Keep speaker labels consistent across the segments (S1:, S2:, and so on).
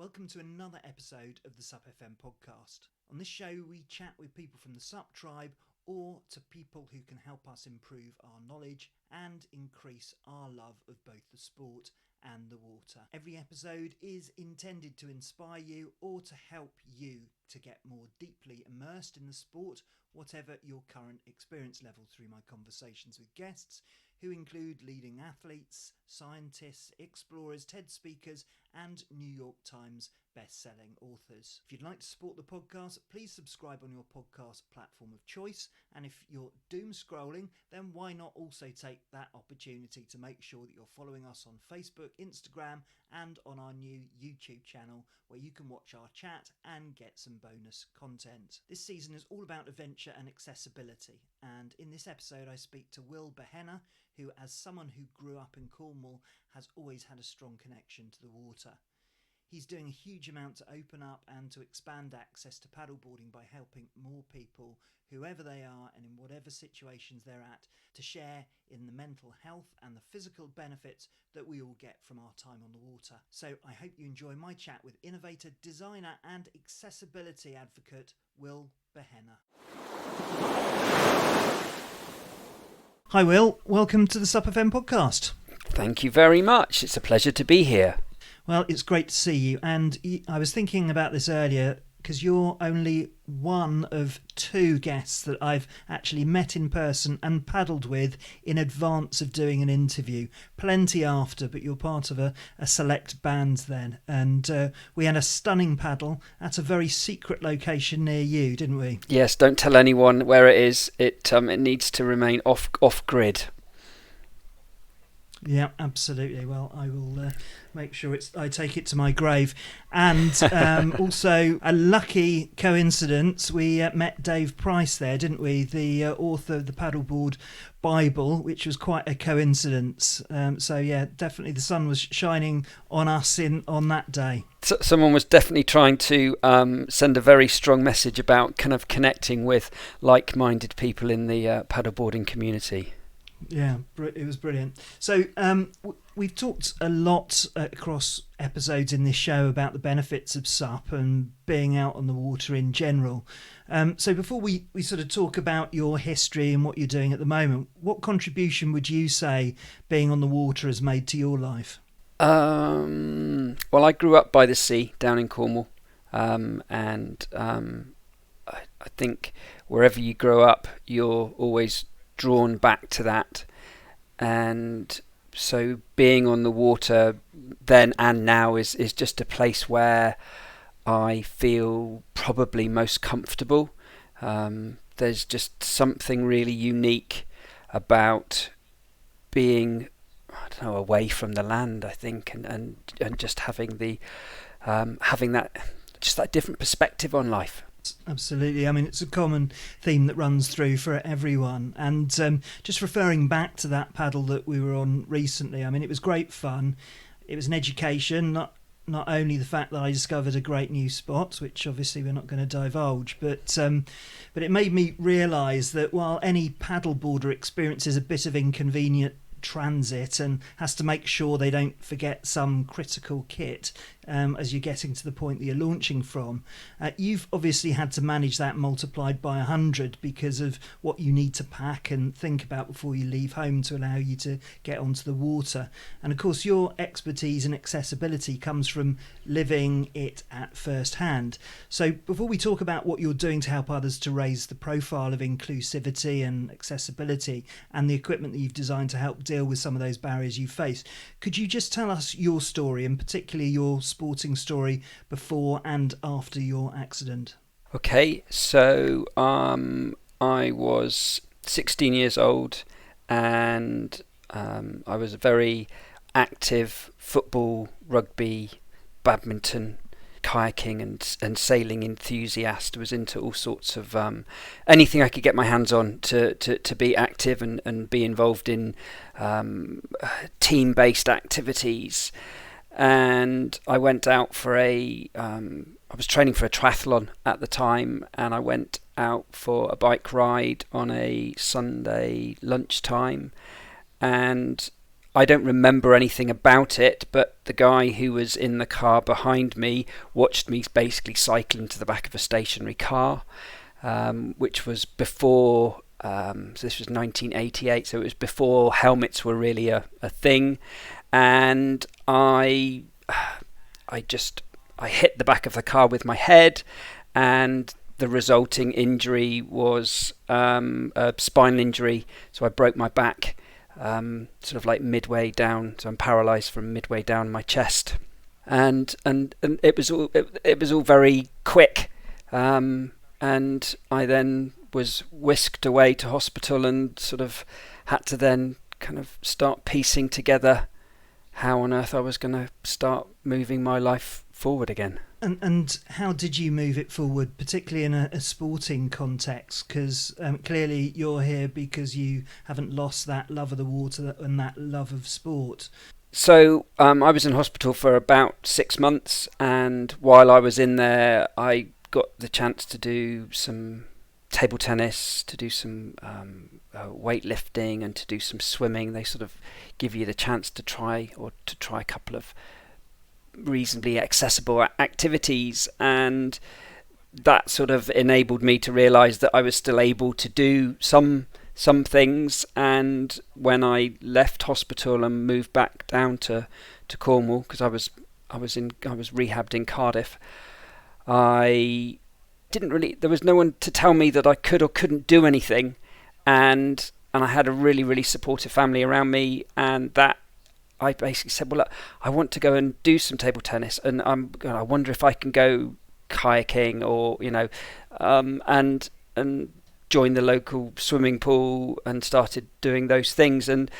S1: Welcome to another episode of the SUP FM podcast. On this show, we chat with people from the SUP tribe or to people who can help us improve our knowledge and increase our love of both the sport and the water. Every episode is intended to inspire you or to help you to get more deeply immersed in the sport, whatever your current experience level, through my conversations with guests who include leading athletes, scientists, explorers, TED speakers, and New York Times best-selling authors. If you'd like to support the podcast, please subscribe on your podcast platform of choice. And if you're doom scrolling, then why not also take that opportunity to make sure that you're following us on Facebook, Instagram, and on our new YouTube channel, where you can watch our chat and get some bonus content. This season is all about adventure and accessibility. And in this episode, I speak to Will Behenna, who, as someone who grew up in Cornwall, has always had a strong connection to the water. He's doing a huge amount to open up and to expand access to paddleboarding by helping more people, whoever they are and in whatever situations they're at, to share in the mental health and the physical benefits that we all get from our time on the water. So I hope you enjoy my chat with innovator, designer and accessibility advocate Will Behenna. Hi Will, welcome to the SUP FM podcast.
S2: Thank you very much. It's a pleasure to be here.
S1: Well, it's great to see you. And I was thinking about this earlier because you're only one of two guests that I've actually met in person and paddled with in advance of doing an interview. Plenty after, but you're part of a select band then. And we had a stunning paddle at a very secret location near you, didn't we?
S2: Yes, don't tell anyone where it is. It needs to remain off grid.
S1: Yeah, absolutely. Well, I will make sure I take it to my grave. And also, a lucky coincidence, we met Dave Price there, didn't we? The author of the Paddleboard Bible, which was quite a coincidence. So yeah, definitely the sun was shining on us on that day.
S2: So, someone was definitely trying to send a very strong message about kind of connecting with like-minded people in the paddleboarding community.
S1: Yeah, it was brilliant. So we've talked a lot across episodes in this show about the benefits of SUP and being out on the water in general. So before we sort of talk about your history and what you're doing at the moment, what contribution would you say being on the water has made to your life?
S2: Well, I grew up by the sea down in Cornwall, and I think wherever you grow up, you're always drawn back to that. And so being on the water then and now is just a place where I feel probably most comfortable. There's just something really unique about being, away from the land, I think, and just having having that different perspective on life.
S1: Absolutely. I mean, it's a common theme that runs through for everyone. And just referring back to that paddle that we were on recently, I mean, it was great fun. It was an education, not only the fact that I discovered a great new spot, which obviously we're not going to divulge, but it made me realise that while any paddleboarder experiences a bit of inconvenient transit and has to make sure they don't forget some critical kit as you're getting to the point that you're launching from, you've obviously had to manage that multiplied by 100 because of what you need to pack and think about before you leave home to allow you to get onto the water. And of course your expertise in accessibility comes from living it at first hand. So before we talk about what you're doing to help others to raise the profile of inclusivity and accessibility and the equipment that you've designed to help deal with some of those barriers you face, could you just tell us your story, and particularly your sporting story before and after your accident?
S2: Okay, so I was 16 years old and I was a very active football, rugby, badminton, kayaking and sailing enthusiast. Was into all sorts of anything I could get my hands on to be active and be involved in team-based activities. And I went out for I was training for a triathlon at the time, and I went out for a bike ride on a Sunday lunchtime, and I don't remember anything about it, but the guy who was in the car behind me watched me basically cycle into the back of a stationary car, which was before, so this was 1988, so it was before helmets were really a thing. And I hit the back of the car with my head, and the resulting injury was a spinal injury. So I broke my back, sort of like midway down. So I'm paralysed from midway down my chest, and it was all very quick. And I then was whisked away to hospital and sort of had to then kind of start piecing together how on earth I was going to start moving my life forward again.
S1: And how did you move it forward, particularly in a sporting context? Because clearly you're here because you haven't lost that love of the water and that love of sport.
S2: So I was in hospital for about 6 months, and while I was in there, I got the chance to do some table tennis, to do some weightlifting, and to do some swimming. They sort of give you the chance to try a couple of reasonably accessible activities, and that sort of enabled me to realise that I was still able to do some things. And when I left hospital and moved back down to Cornwall, because I was rehabbed in Cardiff, I didn't really, there was no one to tell me that I could or couldn't do anything, and I had a really, really supportive family around me, and that I basically said, well, look, I want to go and do some table tennis, and I wonder if I can go kayaking, or and join the local swimming pool, and started doing those things. And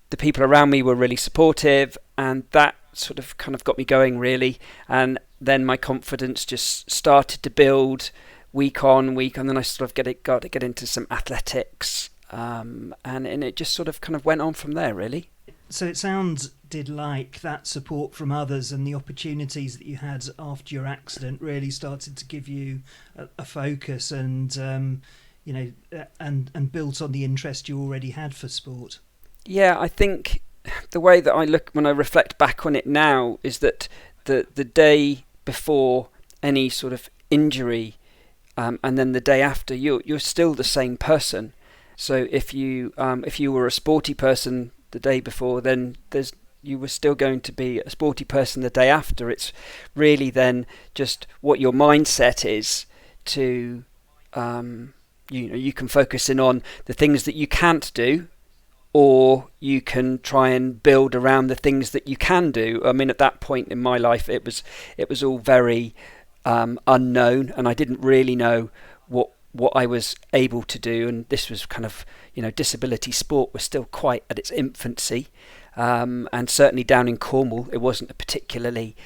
S2: the people around me were really supportive, and that sort of kind of got me going, really. And then my confidence just started to build week on week, and then I sort of got to get into some athletics, and it just sort of kind of went on from there, really.
S1: So it sounded like that support from others and the opportunities that you had after your accident really started to give you a focus, and and built on the interest you already had for sport.
S2: Yeah, I think the way that I look when I reflect back on it now is that the day before any sort of injury, and then the day after, you're still the same person. So if you were a sporty person the day before, then you were still going to be a sporty person the day after. It's really then just what your mindset is to, you can focus in on the things that you can't do, or you can try and build around the things that you can do. I mean, at that point in my life, it was all very unknown, and I didn't really know what I was able to do. And this was kind of, disability sport was still quite at its infancy, and certainly down in Cornwall, it wasn't a particularly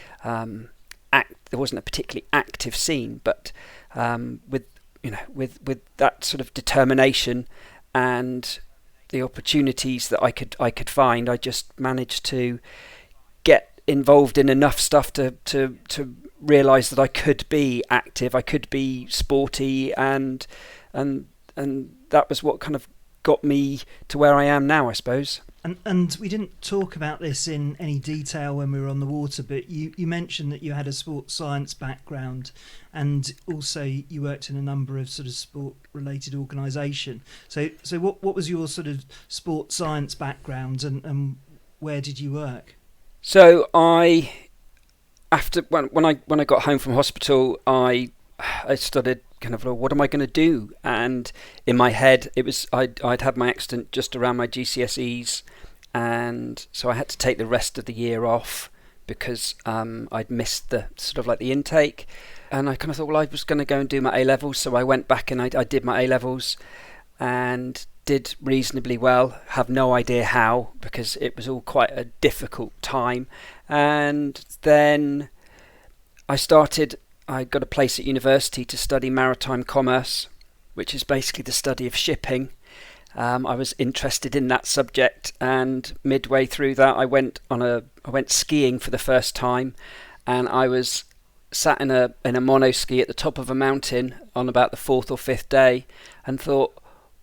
S2: active scene. But with that sort of determination and the opportunities that I could find, I just managed to get involved in enough stuff to realise that I could be active, I could be sporty, and that was what kind of got me to where I am now, I suppose.
S1: And we didn't talk about this in any detail when we were on the water, but you mentioned that you had a sports science background, and also you worked in a number of sort of sport-related organisation. So what was your sort of sports science background, and where did you work?
S2: So when I got home from hospital, I started kind of, what am I going to do? And in my head, it was I'd had my accident just around my GCSEs, and so I had to take the rest of the year off because I'd missed the sort of like the intake. And I kind of thought, well, I was going to go and do my A-levels, so I went back and I did my A-levels and did reasonably well. Have no idea how, because it was all quite a difficult time. And then I got a place at university to study maritime commerce, which is basically the study of shipping. I was interested in that subject, and midway through that, I went skiing for the first time, and I was sat in a monoski at the top of a mountain on about the 4th or 5th day, and thought,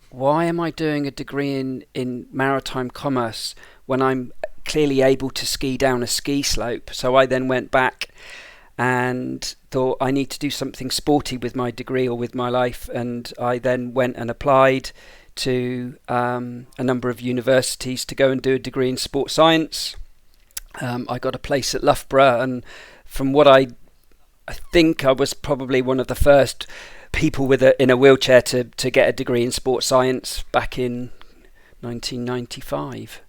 S2: why am I doing a degree in maritime commerce when I'm clearly able to ski down a ski slope. So I then went back and thought I need to do something sporty with my degree or with my life, and I then went and applied to a number of universities to go and do a degree in sports science. I got a place at Loughborough, and from what I think I was probably one of the first people in a wheelchair to get a degree in sports science back in 1995.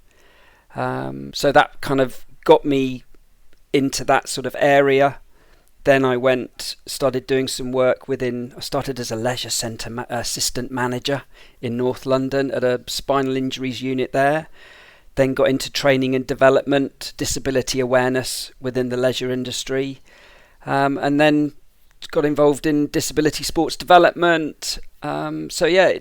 S2: So that kind of got me into that sort of area. Then I started doing some work I started as a leisure centre assistant manager in North London at a spinal injuries unit there. Then got into training and development, disability awareness within the leisure industry. And then got involved in disability sports development. So yeah,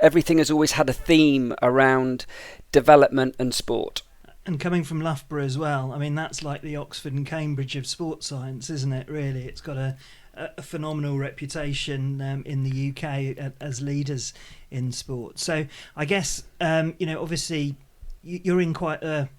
S2: everything has always had a theme around development and sport.
S1: And coming from Loughborough as well, I mean, that's like the Oxford and Cambridge of sports science, isn't it, really? It's got a phenomenal reputation in the UK as leaders in sport. So I guess, obviously you're in quite a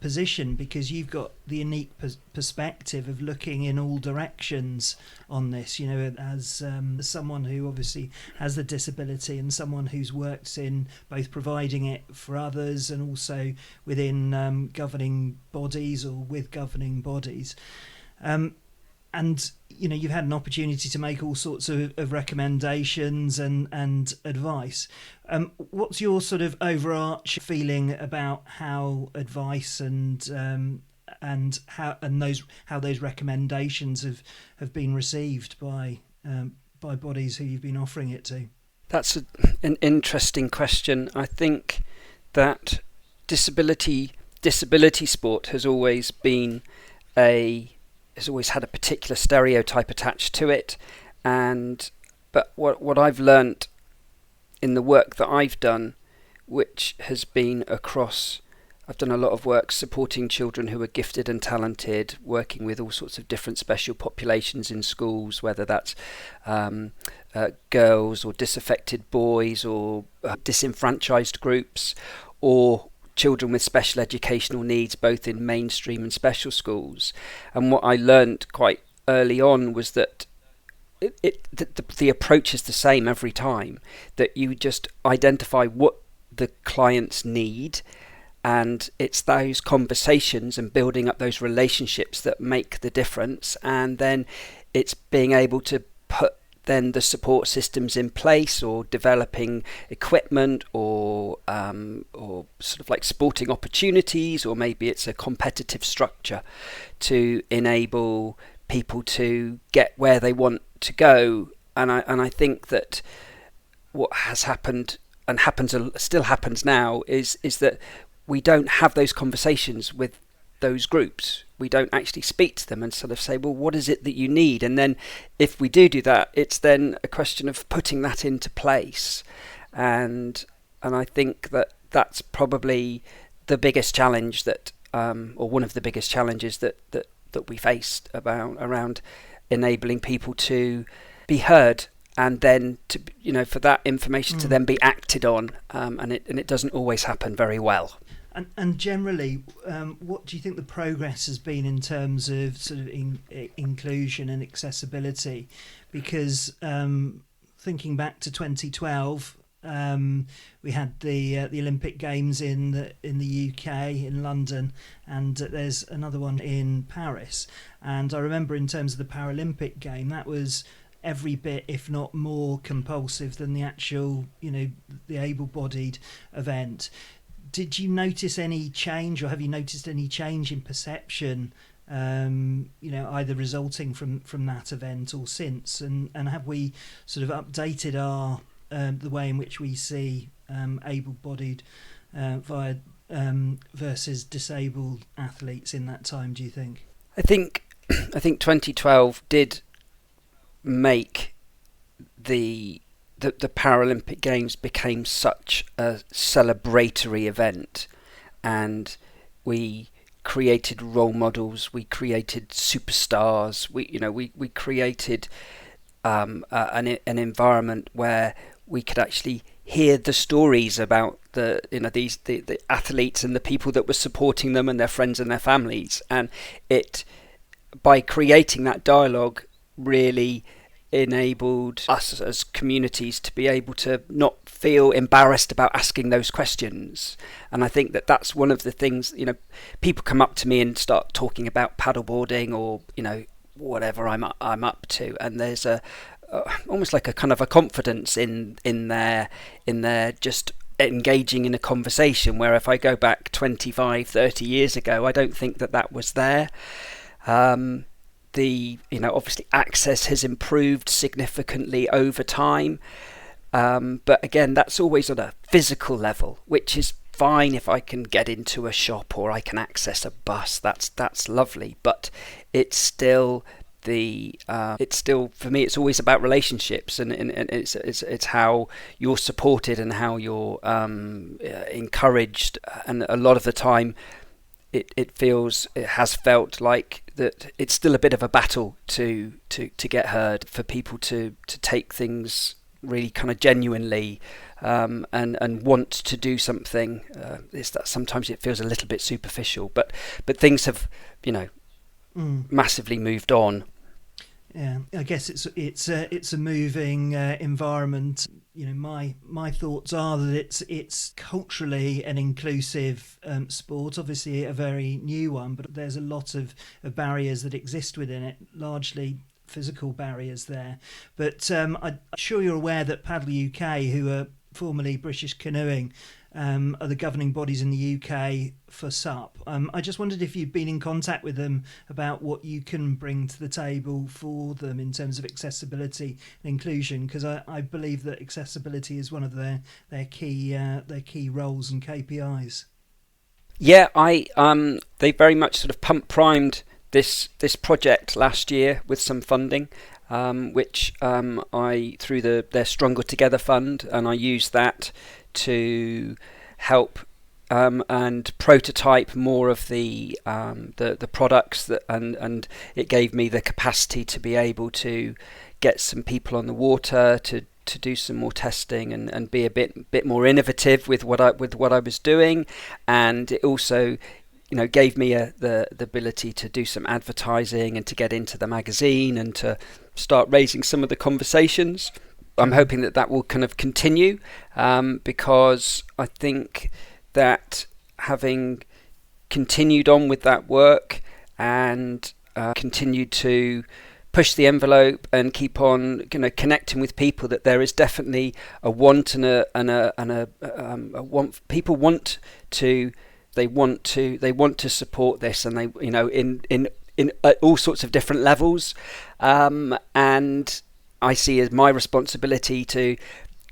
S1: position because you've got the unique perspective of looking in all directions on this, as someone who obviously has the disability and someone who's worked in both providing it for others and also within governing bodies or with governing bodies. And you've had an opportunity to make all sorts of recommendations and advice. What's your sort of overarching feeling about how advice and how those recommendations have been received by bodies who you've been offering it to?
S2: That's an interesting question. I think that disability sport has always had a particular stereotype attached to it, but what I've learnt in the work that I've done, which has been I've done a lot of work supporting children who are gifted and talented, working with all sorts of different special populations in schools, whether that's girls or disaffected boys or disenfranchised groups, or children with special educational needs, both in mainstream and special schools. And what I learned quite early on was that the approach is the same every time, that you just identify what the clients need, and it's those conversations and building up those relationships that make the difference. And then it's being able to put then the support systems in place, or developing equipment, or sort of like sporting opportunities, or maybe it's a competitive structure to enable people to get where they want to go. And I think that what has happened and still happens now is that we don't have those conversations with those groups. We don't actually speak to them and sort of say, well, what is it that you need? And then if we do that, it's then a question of putting that into place. And I think that that's probably the biggest challenge or one of the biggest challenges that we faced around enabling people to be heard, and then to for that information to then be acted on, and it doesn't always happen very well.
S1: And generally, what do you think the progress has been in terms of sort of inclusion and accessibility? Because thinking back to 2012, we had the Olympic Games in the UK in London, and there's another one in Paris. And I remember in terms of the Paralympic game, that was every bit, if not more, compulsive than the actual, the able-bodied event. Did you notice any change, or have you noticed any change in perception, either resulting from that event or since? And have we sort of updated our the way in which we see able-bodied versus disabled athletes in that time, do you think?
S2: I think 2012 did make the Paralympic Games became such a celebratory event, and we created role models, we created superstars, we created an environment where we could actually hear the stories about the athletes and the people that were supporting them and their friends and their families, and it, by creating that dialogue, really enabled us as communities to be able to not feel embarrassed about asking those questions. And I think that that's one of the things, people come up to me and start talking about paddleboarding or whatever I'm up to, and there's almost like a kind of a confidence in their just engaging in a conversation, where if I go back 25-30 years ago, I don't think that was there. Obviously access has improved significantly over time, but again, that's always on a physical level, which is fine. If I can get into a shop or I can access a bus, that's lovely, but it's still for me, it's always about relationships, and it's how you're supported and how you're encouraged, and a lot of the time it has felt like that it's still a bit of a battle to get heard, for people to take things really kind of genuinely, and want to do something. Is that sometimes it feels a little bit superficial, but things have massively moved on.
S1: Yeah, I guess it's a moving environment. My thoughts are that it's culturally an inclusive sport. Obviously, a very new one, but there's a lot of barriers that exist within it, largely physical barriers there. But I'm sure you're aware that Paddle UK, who are formerly British Canoeing, are the governing bodies in the UK for SUP. I just wondered if you'd been in contact with them about what you can bring to the table for them in terms of accessibility and inclusion, because I believe that accessibility is one of their key roles and KPIs.
S2: Yeah, they very much sort of primed this project last year with some funding, which I through their Stronger Together fund, and I used that to help and prototype more of the products and it gave me the capacity to be able to get some people on the water to do some more testing and be a bit more innovative with what I was doing, and it also gave me the ability to do some advertising and to get into the magazine and to start raising some of the conversations. I'm hoping that will kind of continue, because I think that having continued on with that work and continued to push the envelope and keep on connecting with people, that there is definitely a want and a want. People want to support this, and they in at all sorts of different levels, and I see as my responsibility to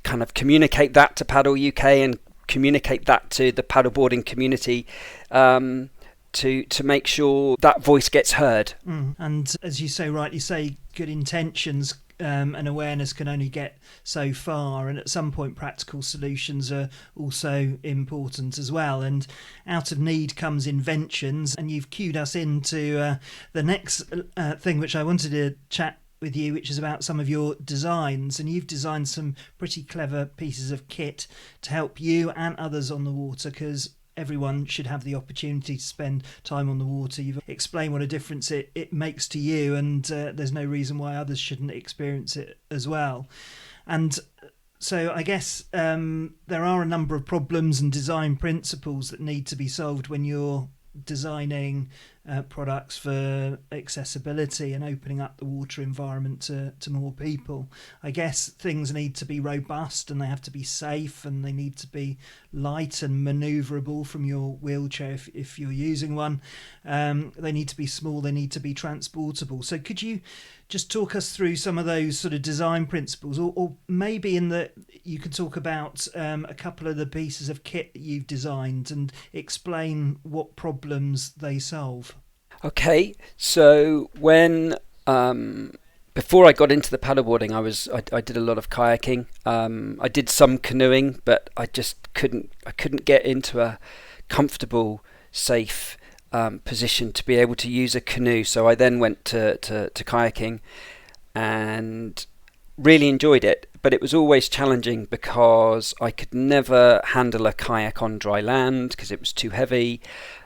S2: kind of communicate that to Paddle UK and communicate that to the paddleboarding community, to make sure that voice gets heard.
S1: And as you rightly say, good intentions and awareness can only get so far, and at some point practical solutions are also important as well, and out of need comes inventions. And you've cued us into the next thing which I wanted to chat with you, which is about some of your designs, and you've designed some pretty clever pieces of kit to help you and others on the water, because everyone should have the opportunity to spend time on the water. You've explained what a difference it makes to you, and there's no reason why others shouldn't experience it as well. And so I guess there are a number of problems and design principles that need to be solved when you're designing products for accessibility and opening up the water environment to more people. I guess things need to be robust, and they have to be safe, and they need to be light and manoeuvrable from your wheelchair if you're using one. They need to be small, they need to be transportable. So could you just talk us through some of those sort of design principles, or maybe you could talk about a couple of the pieces of kit that you've designed and explain what problems they solve?
S2: Okay, so when before I got into the paddleboarding, I did a lot of kayaking. I did some canoeing, but I just couldn't get into a comfortable, safe position to be able to use a canoe. So I then went to kayaking and really enjoyed it. but it was always challenging because I could never handle a kayak on dry land because it was too heavy,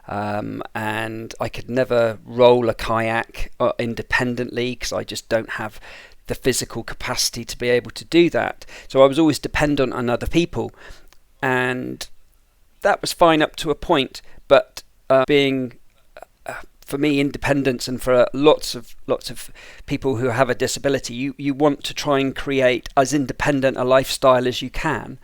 S2: and I could never roll a kayak independently because I just don't have the physical capacity to be able to do that. So I was always dependent on other people, and that was fine up to a point, but being for me, independence, and for lots of people who have a disability, you want to try and create as independent a lifestyle as you can,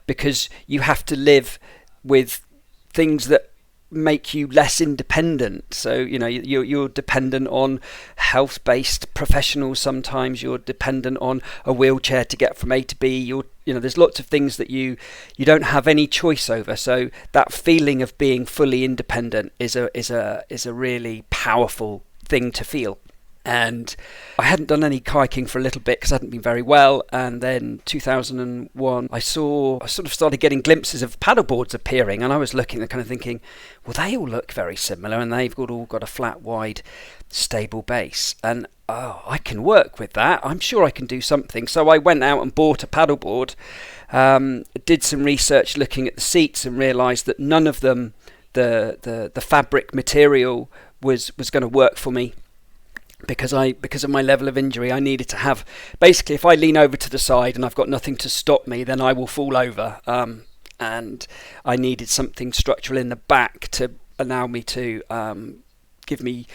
S2: because you have to live with things that make you less independent. So you're dependent on health-based professionals. Sometimes you're dependent on a wheelchair to get from A to B. There's lots of things that you don't have any choice over. So that feeling of being fully independent is a really powerful thing to feel. And I hadn't done any kayaking for a little bit because I hadn't been very well, and then 2001 I sort of started getting glimpses of paddleboards appearing, and I was looking and kind of thinking, well, they all look very similar, and they've all got a flat, wide, stable base, and I can work with that. I'm sure I can do something. So I went out and bought a paddleboard, did some research looking at the seats, and realised that none of them, the fabric material was going to work for me. Because of my level of injury, I needed to have, basically, if I lean over to the side and I've got nothing to stop me, then I will fall over. And I needed something structural in the back to allow me to give me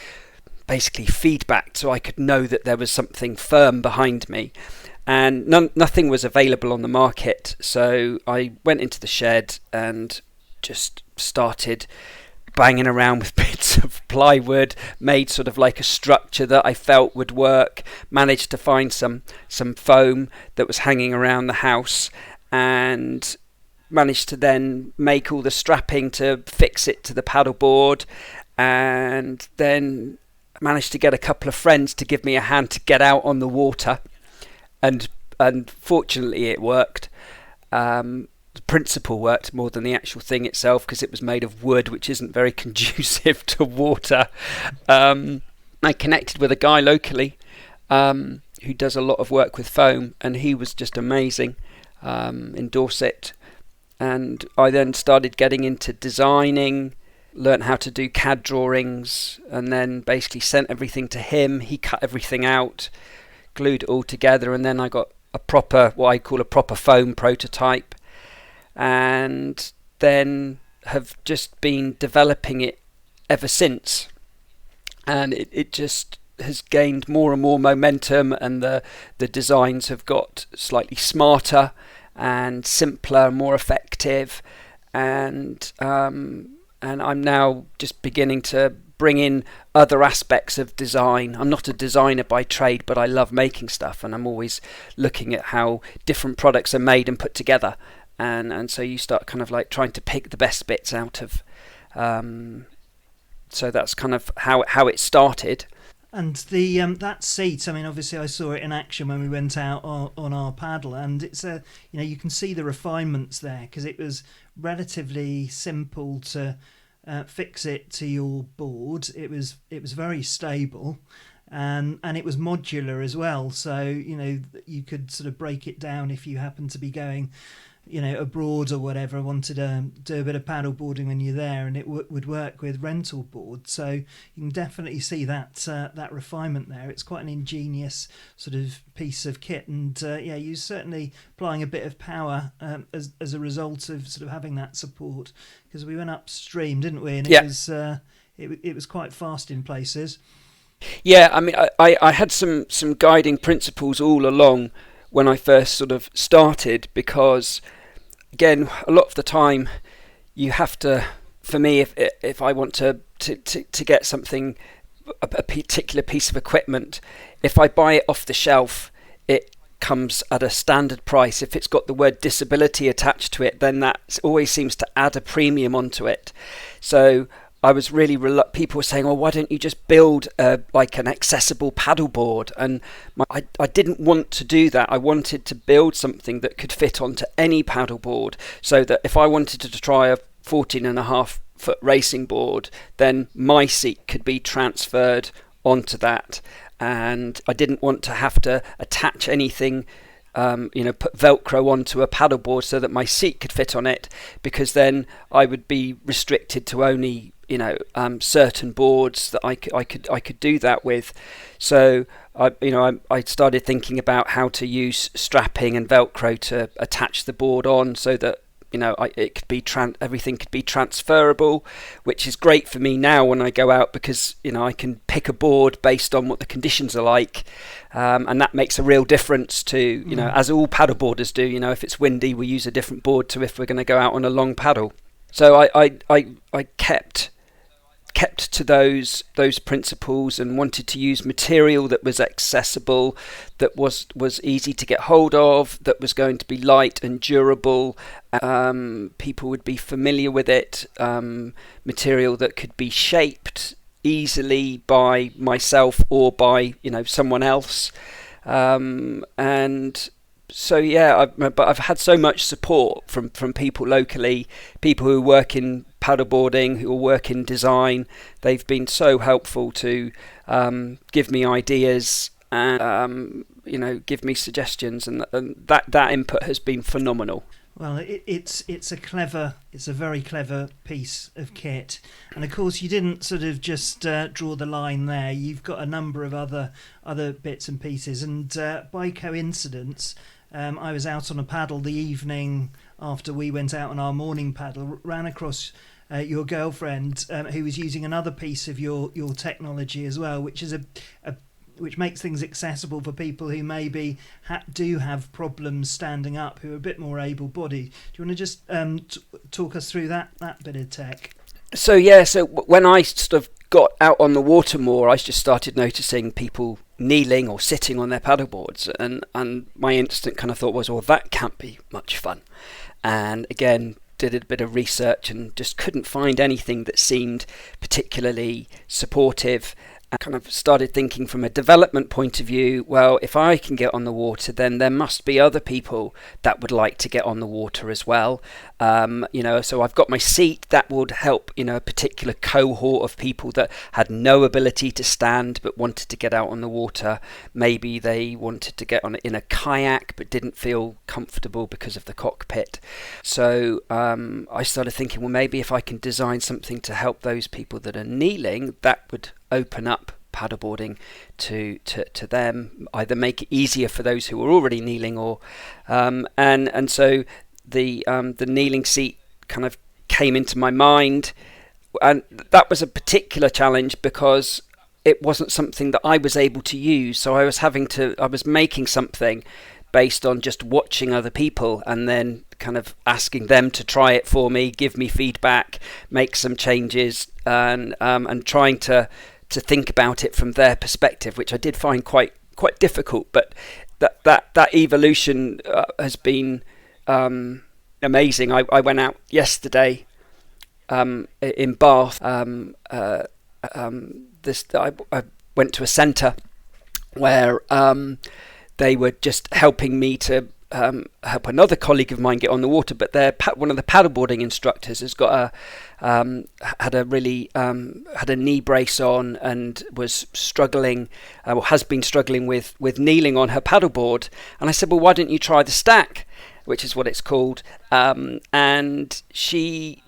S2: basically feedback, so I could know that there was something firm behind me. And nothing was available on the market, so I went into the shed and just started banging around with bits of plywood, made sort of like a structure that I felt would work, managed to find some foam that was hanging around the house, and managed to then make all the strapping to fix it to the paddleboard, and then managed to get a couple of friends to give me a hand to get out on the water, and fortunately it worked. The principle worked more than the actual thing itself, because it was made of wood, which isn't very conducive to water. I connected with a guy locally who does a lot of work with foam, and he was just amazing in Dorset. And I then started getting into designing, learnt how to do CAD drawings, and then basically sent everything to him. He cut everything out, glued it all together, and then I got what I call a proper foam prototype. And then have just been developing it ever since, and it just has gained more and more momentum, and the designs have got slightly smarter and simpler, more effective, and I'm now just beginning to bring in other aspects of design. I'm not a designer by trade, but I love making stuff, and I'm always looking at how different products are made and put together. And so you start kind of like trying to pick the best bits out of. So that's kind of how it started.
S1: And the that seat, I mean, obviously I saw it in action when we went out on our paddle, and it's you can see the refinements there, because it was relatively simple to fix it to your board. It was very stable. And it was modular as well, so you could sort of break it down if you happen to be going abroad or whatever, wanted to do a bit of paddle boarding when you're there, and it would work with rental boards. So you can definitely see that refinement there. It's quite an ingenious sort of piece of kit, and you're certainly applying a bit of power as a result of sort of having that support, because we went upstream, didn't we? And it was quite fast in places.
S2: Yeah, I mean, I had some guiding principles all along when I first sort of started, because again, a lot of the time you have to, for me, if I want to get something, a particular piece of equipment, if I buy it off the shelf, it comes at a standard price. If it's got the word disability attached to it, then that always seems to add a premium onto it. So I was really people were saying, "Oh, why don't you just build like an accessible paddleboard?" And I didn't want to do that. I wanted to build something that could fit onto any paddleboard, so that if I wanted to try a 14.5-foot racing board, then my seat could be transferred onto that. And I didn't want to have to attach anything put Velcro onto a paddleboard so that my seat could fit on it, because then I would be restricted to only certain boards that I could do that with. So I started thinking about how to use strapping and Velcro to attach the board on, so that it could be everything could be transferable, which is great for me now when I go out, because I can pick a board based on what the conditions are like, and that makes a real difference to as all paddleboarders do. If it's windy, we use a different board to if we're going to go out on a long paddle. So I kept to those principles, and wanted to use material that was accessible, that was easy to get hold of, that was going to be light and durable. People would be familiar with it. Material that could be shaped easily by myself or by someone else. And so but I've had so much support from people locally, people who work in paddleboarding, who work in design. They've been so helpful to give me ideas and give me suggestions, and that input has been phenomenal.
S1: Well, it's a very clever piece of kit, and of course you didn't sort of just draw the line there. You've got a number of other bits and pieces, and by coincidence, I was out on a paddle the evening after we went out on our morning paddle, ran across your girlfriend who was using another piece of your technology as well, which is which makes things accessible for people who maybe do have problems standing up, who are a bit more able-bodied. Do you want to just talk us through that bit of tech?
S2: So when I sort of got out on the water more, I just started noticing people kneeling or sitting on their paddleboards, and my instant kind of thought was, well, that can't be much fun. And again, did a bit of research and just couldn't find anything that seemed particularly supportive. I kind of started thinking from a development point of view, well, if I can get on the water, then there must be other people that would like to get on the water as well. So I've got my seat that would help, a particular cohort of people that had no ability to stand but wanted to get out on the water. Maybe they wanted to get on in a kayak but didn't feel comfortable because of the cockpit. So I started thinking, well, maybe if I can design something to help those people that are kneeling, that would open up paddleboarding to them, either make it easier for those who are already kneeling, or and so the kneeling seat kind of came into my mind, and that was a particular challenge because it wasn't something that I was able to use. So I was making something based on just watching other people and then kind of asking them to try it for me, give me feedback, make some changes, and trying to think about it from their perspective, which I did find quite difficult. But that evolution has been amazing. I went out yesterday in Bath. I went to a centre where they were just helping me to help another colleague of mine get on the water, but one of the paddleboarding instructors has got had a knee brace on and was struggling, or has been struggling with kneeling on her paddleboard. And I said, well, why don't you try the stack, which is what it's called? And she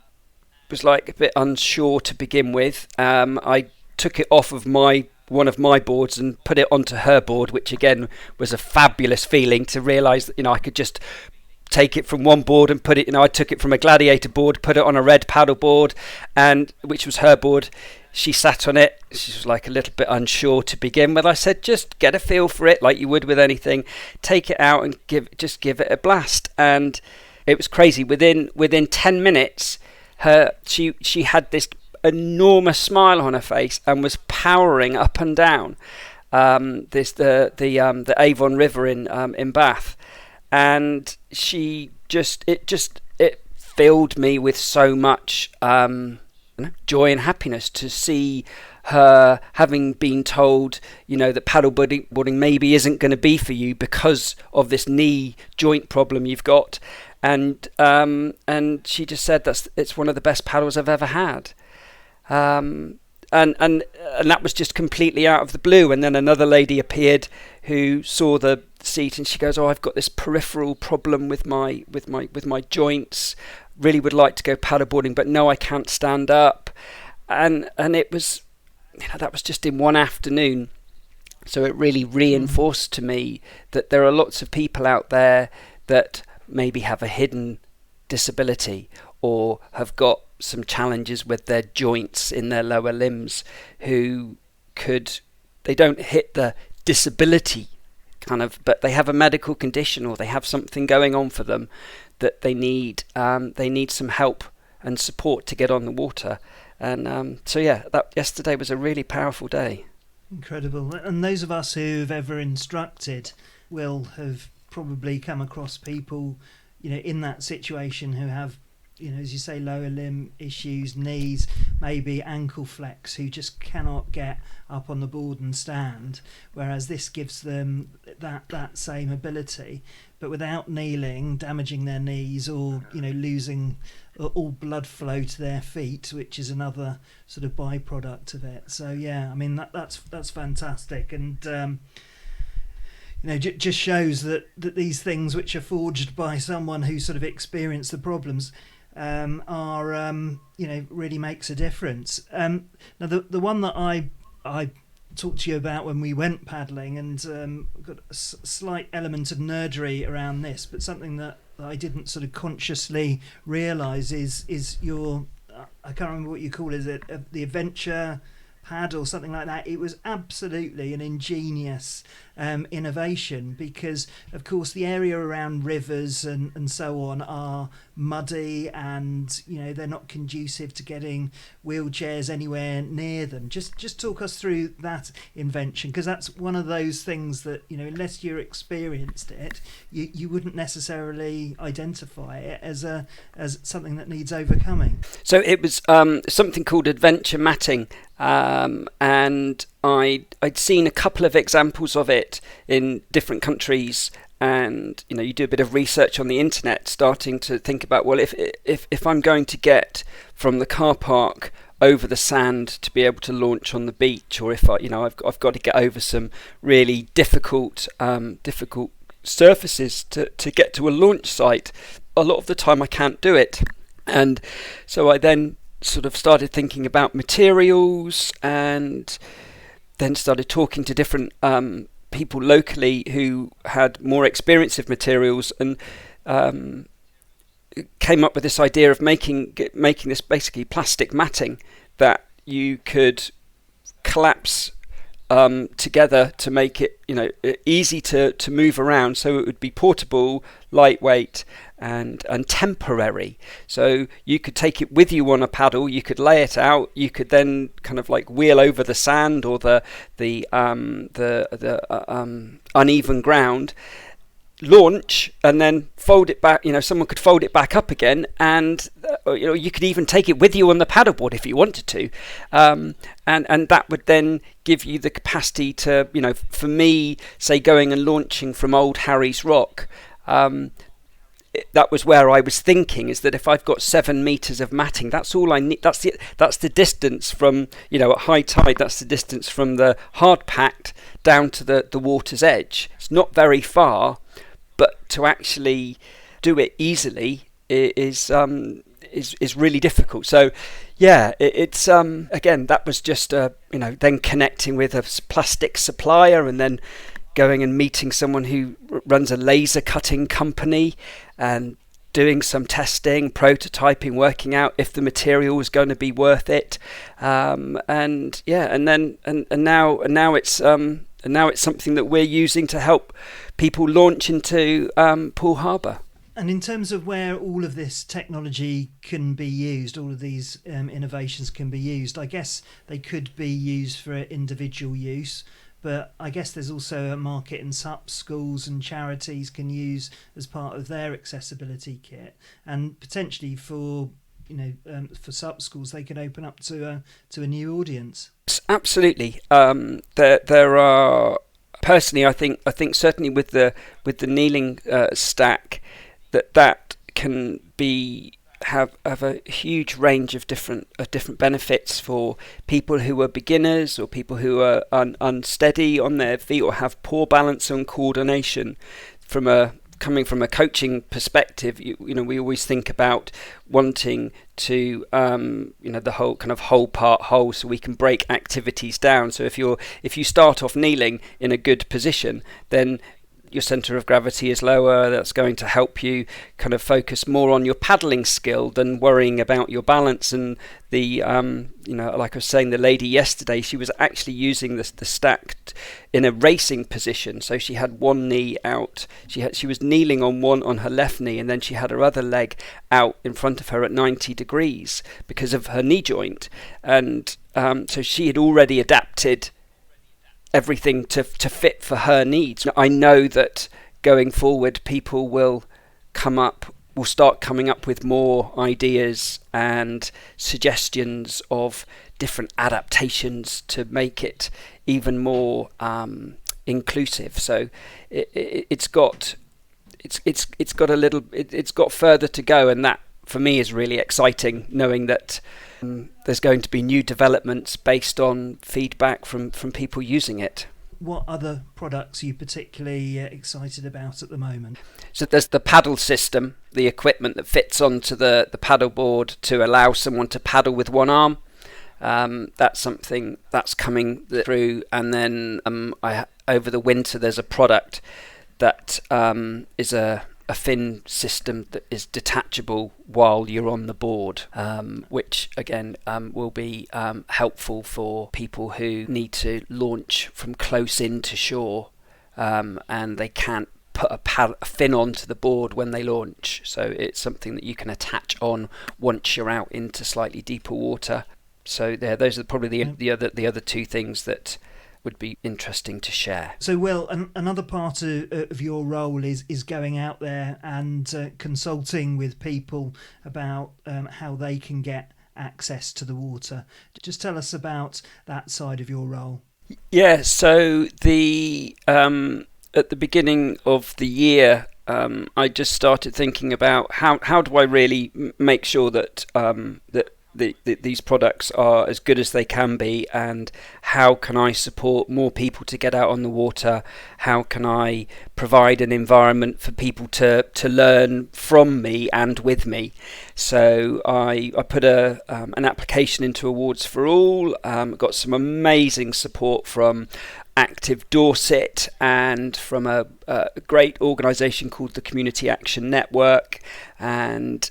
S2: was like a bit unsure to begin with. I took it off of one of my boards and put it onto her board, which again was a fabulous feeling to realise that I could just take it from one board and put it. I took it from a Gladiator board, put it on a red paddle board, and which was her board. She sat on it. She was like a little bit unsure to begin with. I said, just get a feel for it, like you would with anything. Take it out and give it a blast. And it was crazy. Within 10 minutes, she had this enormous smile on her face and was powering up and down the Avon River in Bath, and it filled me with so much joy and happiness to see her, having been told that paddleboarding maybe isn't going to be for you because of this knee joint problem you've got, and she just said it's one of the best paddles I've ever had. And that was just completely out of the blue. And then another lady appeared who saw the seat, and she goes, "Oh, I've got this peripheral problem with my joints. Really would like to go paddleboarding, but no, I can't stand up." And it was, that was just in one afternoon. So it really reinforced to me that there are lots of people out there that maybe have a hidden disability or have got some challenges with their joints in their lower limbs, who they don't hit the disability kind of, but they have a medical condition or they have something going on for them that they need some help and support to get on the water. And so that yesterday was a really powerful day.
S1: Incredible. And those of us who've ever instructed will have probably come across people, in that situation who have, as you say, lower limb issues, knees, maybe ankle flex, who just cannot get up on the board and stand, whereas this gives them that same ability, but without kneeling, damaging their knees, or losing all blood flow to their feet, which is another sort of byproduct of it. So I mean that's fantastic, and just shows that these things which are forged by someone who sort of experienced the problems are really makes a difference. Now the one that I talked to you about when we went paddling, and got a slight element of nerdery around this, but something that I didn't sort of consciously realise is your, I can't remember what you call it, the adventure pad or something like that. It was absolutely an ingenious innovation, because of course the area around rivers and so on are muddy, and they're not conducive to getting wheelchairs anywhere near them. Just talk us through that invention, because that's one of those things that unless you're experienced it, you wouldn't necessarily identify it as something that needs overcoming.
S2: So it was something called adventure matting, and I'd seen a couple of examples of it in different countries, and you do a bit of research on the internet, starting to think about, well, if I'm going to get from the car park over the sand to be able to launch on the beach, or if I've got to get over some really difficult surfaces to get to a launch site, a lot of the time I can't do it. And so I then sort of started thinking about materials, and then started talking to different people locally who had more experience of materials, and came up with this idea of making this basically plastic matting that you could collapse together to make it easy to move around, so it would be portable, lightweight, and temporary. So you could take it with you on a paddle, you could lay it out, you could then kind of like wheel over the sand or the uneven ground, launch, and then fold it back. Someone could fold it back up again, and you could even take it with you on the paddleboard if you wanted to, and that would then give you the capacity to, for me, say going and launching from Old Harry's Rock. That was where I was thinking, is that if I've got 7 meters of matting, that's all I need. That's the distance from, at high tide, that's the distance from the hard packed down to the water's edge. It's not very far, but to actually do it easily is really difficult. So it's again, that was just then connecting with a plastic supplier, and then going and meeting someone who runs a laser cutting company, and doing some testing, prototyping, working out if the material was going to be worth it, and now it's something that we're using to help people launch into Poole Harbour.
S1: And in terms of where all of this technology can be used, all of these innovations can be used, I guess they could be used for individual use, but I guess there's also a market in SUP. Schools and charities can use as part of their accessibility kit, and potentially for SUP schools they can open up to a new audience. Absolutely.
S2: There are, personally, I think certainly with the kneeling stack, that can be have a huge range of different benefits for people who are beginners or people who are unsteady on their feet or have poor balance and coordination. Coming from a coaching perspective, we always think about wanting to, the whole kind of whole part whole, so we can break activities down. So if you start off kneeling in a good position, then your center of gravity is lower. That's going to help you kind of focus more on your paddling skill than worrying about your balance. And the like I was saying, the lady yesterday, she was actually using the stack in a racing position. So she had one knee out. She was kneeling on her left knee, and then she had her other leg out in front of her at 90 degrees because of her knee joint. And so she had already adapted everything to fit for her needs. I know that going forward, people will start coming up with more ideas and suggestions of different adaptations to make it even more inclusive. So it's got further to go, and that for me is really exciting, knowing that there's going to be new developments based on feedback from people using it.
S1: What other products are you particularly excited about at the moment?
S2: So there's the paddle system, the equipment that fits onto the paddleboard to allow someone to paddle with one arm. That's something that's coming through. And then over the winter, there's a product that is a fin system that is detachable while you're on the board, which again will be helpful for people who need to launch from close in to shore, and they can't put a fin onto the board when they launch. So it's something that you can attach on once you're out into slightly deeper water. So those are probably the other two things that would be interesting to share.
S1: So, Will, another part of your role is going out there and consulting with people about how they can get access to the water. Just tell us about that side of your role.
S2: Yeah, so at the beginning of the year, I just started thinking about how do I really make sure that these products are as good as they can be, and how can I support more people to get out on the water? How can I provide an environment for people to learn from me and with me? So I put an application into Awards for All, got some amazing support from Active Dorset and from a great organisation called the Community Action Network, and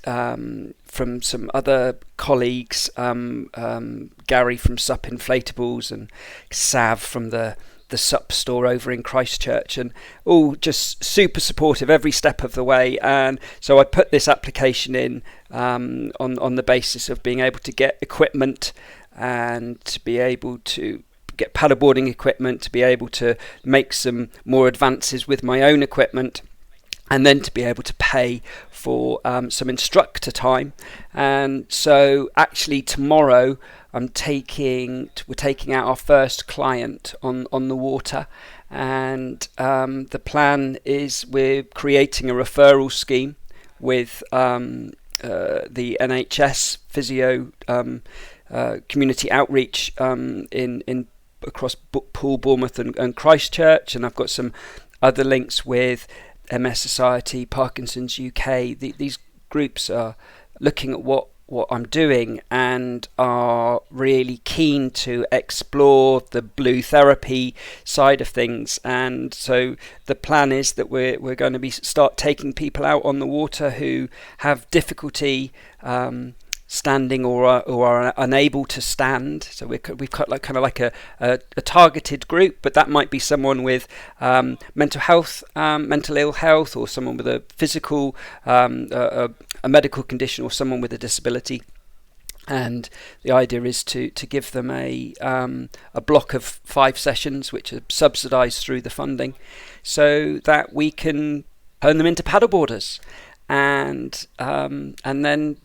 S2: from some other colleagues, Gary from SUP Inflatables and Sav from the SUP store over in Christchurch, and all just super supportive every step of the way. And so I put this application in on the basis of being able to get equipment and to be able to get paddleboarding equipment, to be able to make some more advances with my own equipment, and then to be able to pay for some instructor time. And so actually tomorrow we're taking out our first client on the water, and the plan is we're creating a referral scheme with the NHS physio community outreach in across Poole, Bournemouth and Christchurch, and I've got some other links with MS Society, Parkinson's UK. These groups are looking at what I'm doing and are really keen to explore the blue therapy side of things. And so the plan is that we're going to start taking people out on the water who have difficulty standing or are unable to stand. So we've got kind of like a targeted group, but that might be someone with mental ill health, or someone with a physical, a medical condition, or someone with a disability. And the idea is to give them a block of 5 sessions, which are subsidised through the funding, so that we can turn them into paddleboarders, and then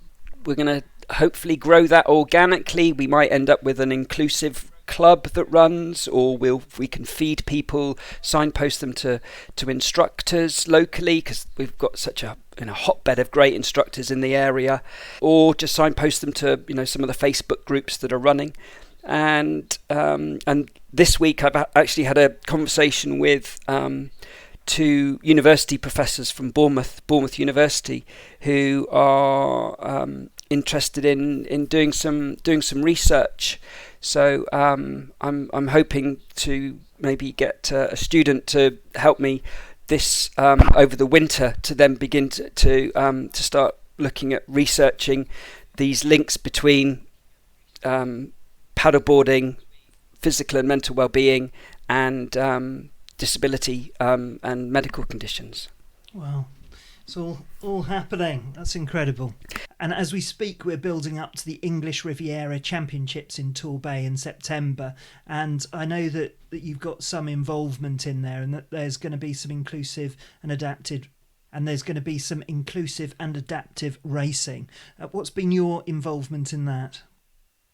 S2: we're going to hopefully grow that organically. We might end up with an inclusive club that runs, or we can feed people, signpost them to instructors locally, because we've got such a hotbed of great instructors in the area, or just signpost them to some of the Facebook groups that are running. And this week I've actually had a conversation with two university professors from Bournemouth University, who are interested in doing some research. So I'm hoping to maybe get a student to help me this over the winter, to then begin to start looking at researching these links between paddleboarding, physical and mental well-being, and disability and medical conditions.
S1: Wow, it's all happening. That's incredible. And as we speak, we're building up to the English Riviera Championships in Torbay in September, and I know that you've got some involvement in there, and that there's going to be some inclusive and adaptive racing. What's been your involvement in that?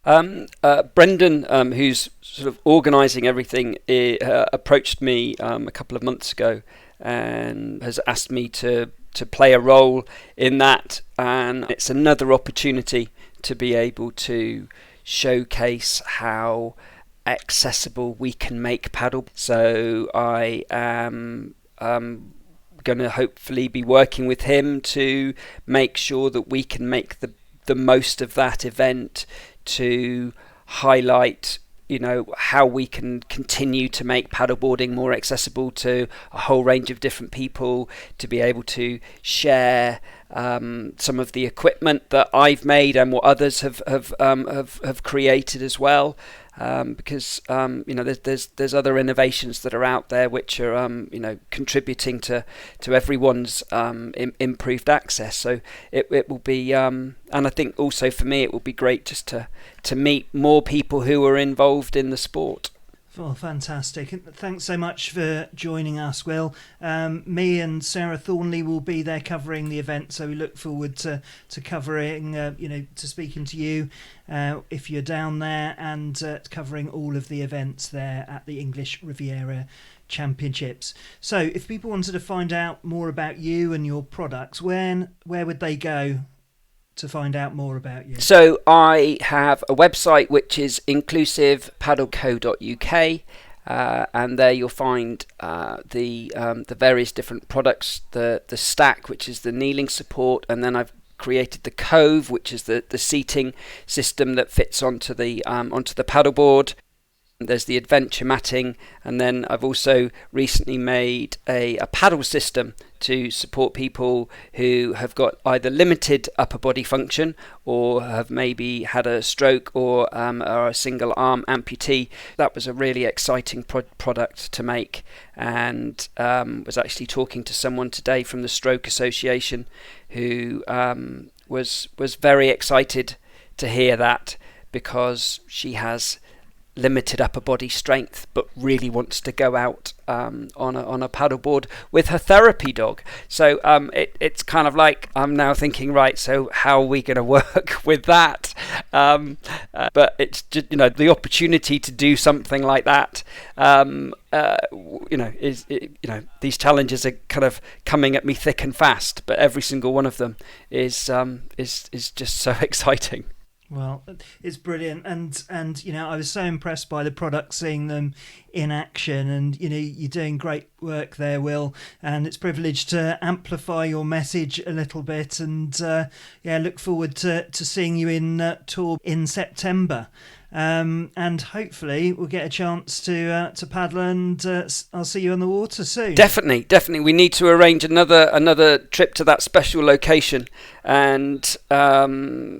S2: Brendan, who's sort of organising everything, approached me a couple of months ago and has asked me to play a role in that, and it's another opportunity to be able to showcase how accessible we can make paddle. So I am going to hopefully be working with him to make sure that we can make the most of that event, to highlight how we can continue to make paddleboarding more accessible to a whole range of different people, to be able to share some of the equipment that I've made and what others have created as well, because there's other innovations that are out there which are contributing to everyone's improved access. So it will be, and I think also for me it will be great just to meet more people who are involved in the sport.
S1: Well, fantastic. Thanks so much for joining us, Will. Me and Sarah Thornley will be there covering the event, so we look forward to covering, to speaking to you if you're down there, and covering all of the events there at the English Riviera Championships. So if people wanted to find out more about you and your products, where would they go to find out more about you?
S2: So I have a website which is inclusivepaddle.co.uk, and there you'll find the various different products, the stack, which is the kneeling support, and then I've created the Cove, which is the seating system that fits onto the paddleboard. There's the adventure matting, and then I've also recently made a paddle system to support people who have got either limited upper body function, or have maybe had a stroke, or are a single arm amputee. That was a really exciting product to make, and was actually talking to someone today from the Stroke Association who was very excited to hear that, because she has limited upper body strength but really wants to go out on a paddleboard with her therapy dog. So it's kind of like I'm now thinking, right, so how are we going to work with that? But it's just, the opportunity to do something like that, these challenges are kind of coming at me thick and fast, but every single one of them is just so exciting.
S1: Well, it's brilliant, and I was so impressed by the product, seeing them in action, and you're doing great work there, Will, and it's a privilege to amplify your message a little bit, and look forward to seeing you in Tour in September. And hopefully we'll get a chance to paddle, and I'll see you on the water soon.
S2: Definitely. We need to arrange another trip to that special location, and go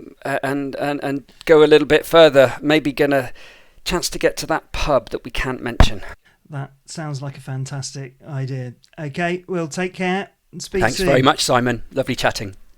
S2: a little bit further. Maybe get a chance to get to that pub that we can't mention.
S1: That sounds like a fantastic idea. Okay, we'll take care and speak soon.
S2: Thanks very much, Simon. Lovely chatting.